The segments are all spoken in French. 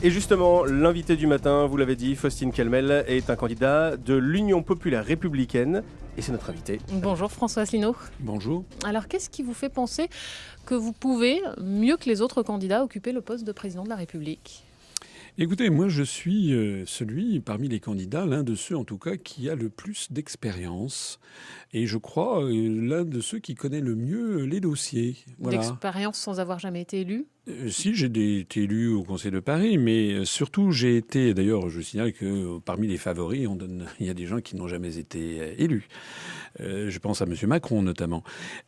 Et justement, l'invité du matin, vous l'avez dit, Faustine Kelmel, est un candidat de l'Union populaire républicaine. Et c'est notre invité. Bonjour François Asselineau. Bonjour. Alors qu'est-ce qui vous fait penser que vous pouvez, mieux que les autres candidats, occuper le poste de président de la République ? Écoutez, moi je suis celui, parmi les candidats, l'un de ceux en tout cas qui a le plus d'expérience. Et je crois l'un de ceux qui connaît le mieux les dossiers. Voilà. D'expérience sans avoir jamais été élu ? Si, j'ai été élu au Conseil de Paris, mais surtout j'ai été, d'ailleurs je signale que parmi les favoris, il y a des gens qui n'ont jamais été élus. Je pense à M. Macron notamment.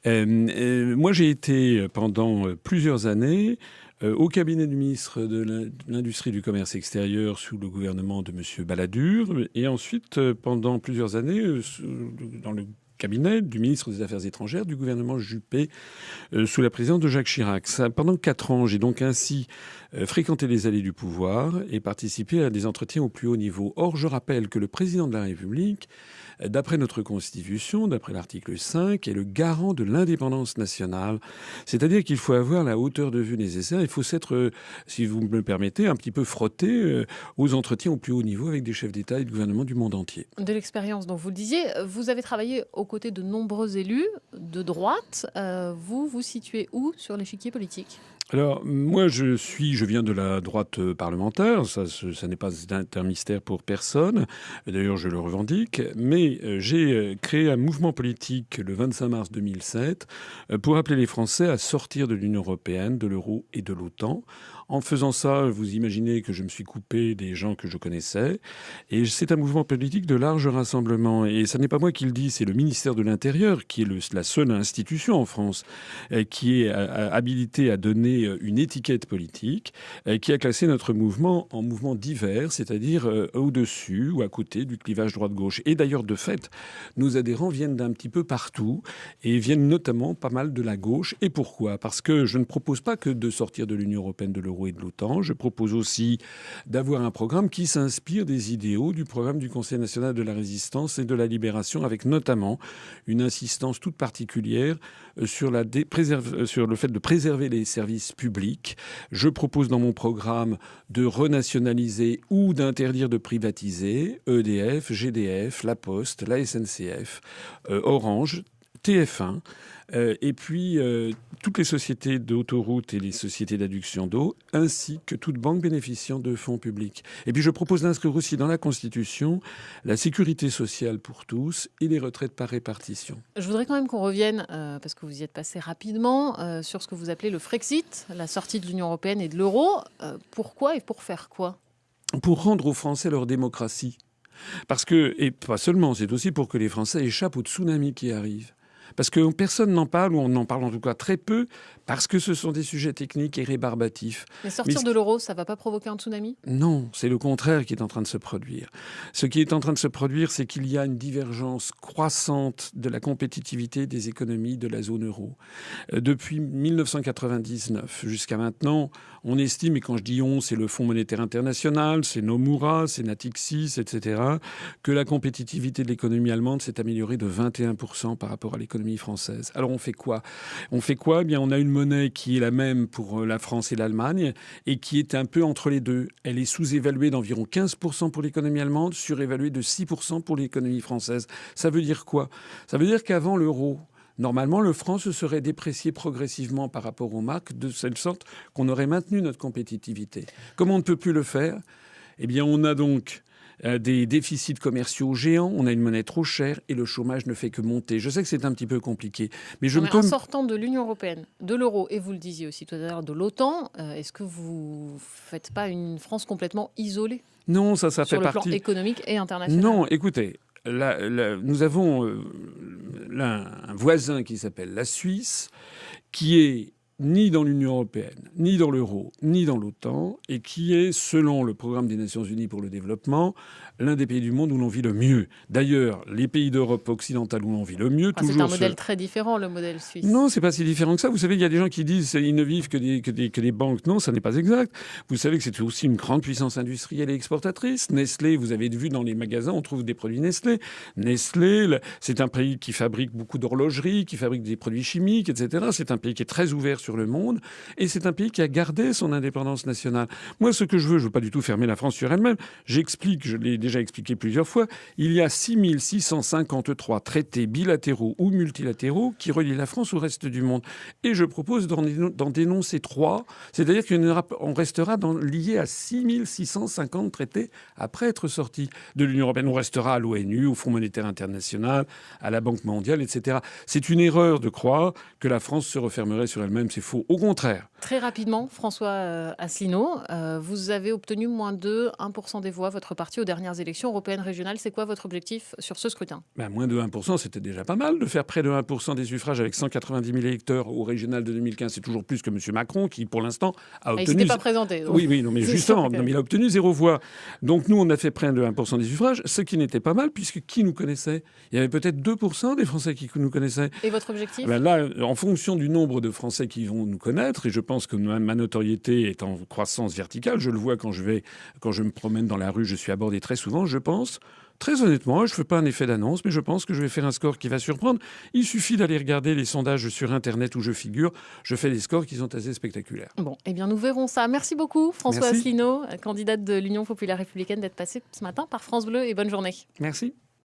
Moi j'ai été pendant plusieurs années au cabinet du ministre de l'Industrie et du Commerce extérieur sous le gouvernement de M. Balladur, et ensuite pendant plusieurs années dans le cabinet du ministre des Affaires étrangères du gouvernement Juppé sous la présidence de Jacques Chirac. Pendant 4 ans, j'ai donc ainsi fréquenté les allées du pouvoir et participé à des entretiens au plus haut niveau. Or, je rappelle que le président de la République, d'après notre Constitution, d'après l'article 5, est le garant de l'indépendance nationale. C'est-à-dire qu'il faut avoir la hauteur de vue nécessaire. Il faut s'être, si vous me le permettez, un petit peu frotté aux entretiens au plus haut niveau avec des chefs d'État et de gouvernement du monde entier. De l'expérience, donc vous le disiez, vous avez travaillé aux côtés de nombreux élus de droite. Vous vous situez où sur l'échiquier politique ? Alors, moi, je viens de la droite parlementaire. Ça n'est pas un mystère pour personne. D'ailleurs, je le revendique. Mais j'ai créé un mouvement politique le 25 mars 2007 pour appeler les Français à sortir de l'Union européenne, de l'euro et de l'OTAN. En faisant ça, vous imaginez que je me suis coupé des gens que je connaissais. Et c'est un mouvement politique de large rassemblement. Et ça n'est pas moi qui le dis, c'est le ministère de l'Intérieur, qui est la seule institution en France qui est habilitée à donner une étiquette politique, qui a classé notre mouvement en mouvement divers, c'est-à-dire au-dessus ou à côté du clivage droite-gauche. Et d'ailleurs, de fait, nos adhérents viennent d'un petit peu partout et viennent notamment pas mal de la gauche. Et pourquoi ? Parce que je ne propose pas que de sortir de l'Union européenne, de l'euro et de l'OTAN. Je propose aussi d'avoir un programme qui s'inspire des idéaux du programme du Conseil national de la résistance et de la libération, avec notamment une insistance toute particulière sur le fait de préserver les services publics. Je propose dans mon programme de renationaliser ou d'interdire de privatiser EDF, GDF, La Poste, la SNCF, Orange, TF1, et puis toutes les sociétés d'autoroutes et les sociétés d'adduction d'eau, ainsi que toute banque bénéficiant de fonds publics. Et puis je propose d'inscrire aussi dans la Constitution la sécurité sociale pour tous et les retraites par répartition. Je voudrais quand même qu'on revienne, parce que vous y êtes passé rapidement, sur ce que vous appelez le Frexit, la sortie de l'Union européenne et de l'euro. Pourquoi et pour faire quoi ? Pour rendre aux Français leur démocratie. Parce que, et pas seulement, c'est aussi pour que les Français échappent au tsunami qui arrive. Parce que personne n'en parle, ou on en parle en tout cas très peu, parce que ce sont des sujets techniques et rébarbatifs. Mais sortir de l'euro, ça ne va pas provoquer un tsunami ? Non, c'est le contraire qui est en train de se produire. Ce qui est en train de se produire, c'est qu'il y a une divergence croissante de la compétitivité des économies de la zone euro. Depuis 1999 jusqu'à maintenant, on estime, et quand je dis on, c'est le Fonds monétaire international, c'est Nomura, c'est Natixis, etc., que la compétitivité de l'économie allemande s'est améliorée de 21% par rapport à l'économie française. Alors on fait quoi ? Eh bien, on a une monnaie qui est la même pour la France et l'Allemagne et qui est un peu entre les deux. Elle est sous-évaluée d'environ 15% pour l'économie allemande, surévaluée de 6% pour l'économie française. Ça veut dire quoi ? Ça veut dire qu'avant l'euro, normalement, le franc se serait déprécié progressivement par rapport aux marques, de telle sorte qu'on aurait maintenu notre compétitivité. Comme on ne peut plus le faire, eh bien, on a donc des déficits commerciaux géants, on a une monnaie trop chère et le chômage ne fait que monter. Je sais que c'est un petit peu compliqué, mais en sortant de l'Union européenne, de l'euro, et vous le disiez aussi tout à l'heure, de l'OTAN, est-ce que vous ne faites pas une France complètement isolée ? Non, ça fait partie... Sur le plan économique et international. Non, écoutez, nous avons un voisin qui s'appelle la Suisse, qui est ni dans l'Union européenne, ni dans l'euro, ni dans l'OTAN, et qui est, selon le programme des Nations unies pour le développement, l'un des pays du monde où l'on vit le mieux. D'ailleurs, les pays d'Europe occidentale où l'on vit le mieux... C'est un modèle très différent, le modèle suisse. Non, c'est pas si différent que ça. Vous savez, il y a des gens qui disent qu'ils ne vivent que des banques. Non, ça n'est pas exact. Vous savez que c'est aussi une grande puissance industrielle et exportatrice. Nestlé, vous avez vu dans les magasins, on trouve des produits Nestlé. Nestlé, c'est un pays qui fabrique beaucoup d'horlogeries, qui fabrique des produits chimiques, etc. C'est un pays qui est très ouvert sur le monde. Et c'est un pays qui a gardé son indépendance nationale. Moi, ce que je veux pas du tout fermer la France sur elle-même. J'explique, je l'ai déjà expliqué plusieurs fois, il y a 6653 traités bilatéraux ou multilatéraux qui relient la France au reste du monde. Et je propose d'en dénoncer 3. C'est-à-dire qu'on restera lié à 6650 traités après être sorti de l'Union européenne. On restera à l'ONU, au Fonds monétaire international, à la Banque mondiale, etc. C'est une erreur de croire que la France se refermerait sur elle-même. C'est faux. Au contraire. Très rapidement, François Asselineau, vous avez obtenu moins de 1% des voix, votre parti, aux dernières élections européennes régionales. C'est quoi votre objectif sur ce scrutin ? Moins de 1%, c'était déjà pas mal de faire près de 1% des suffrages avec 190 000 électeurs au régional de 2015. C'est toujours plus que M. Macron qui, pour l'instant, a obtenu... Il ne s'était pas présenté. Donc. Oui, non, mais justement, il a obtenu 0 voix. Donc nous, on a fait près de 1% des suffrages, ce qui n'était pas mal, puisque qui nous connaissait ? Il y avait peut-être 2% des Français qui nous connaissaient. Et votre objectif ? Là, en fonction du nombre de Français qui vont nous connaître, et je pense que ma notoriété est en croissance verticale, je le vois quand je me promène dans la rue, je suis abordé très souvent, je pense... Très honnêtement, je ne fais pas un effet d'annonce, mais je pense que je vais faire un score qui va surprendre. Il suffit d'aller regarder les sondages sur Internet où je figure. Je fais des scores qui sont assez spectaculaires. Bon, eh bien, nous verrons ça. Merci beaucoup, François Asselineau, candidate de l'Union populaire républicaine, d'être passé ce matin par France Bleu, et bonne journée. Merci.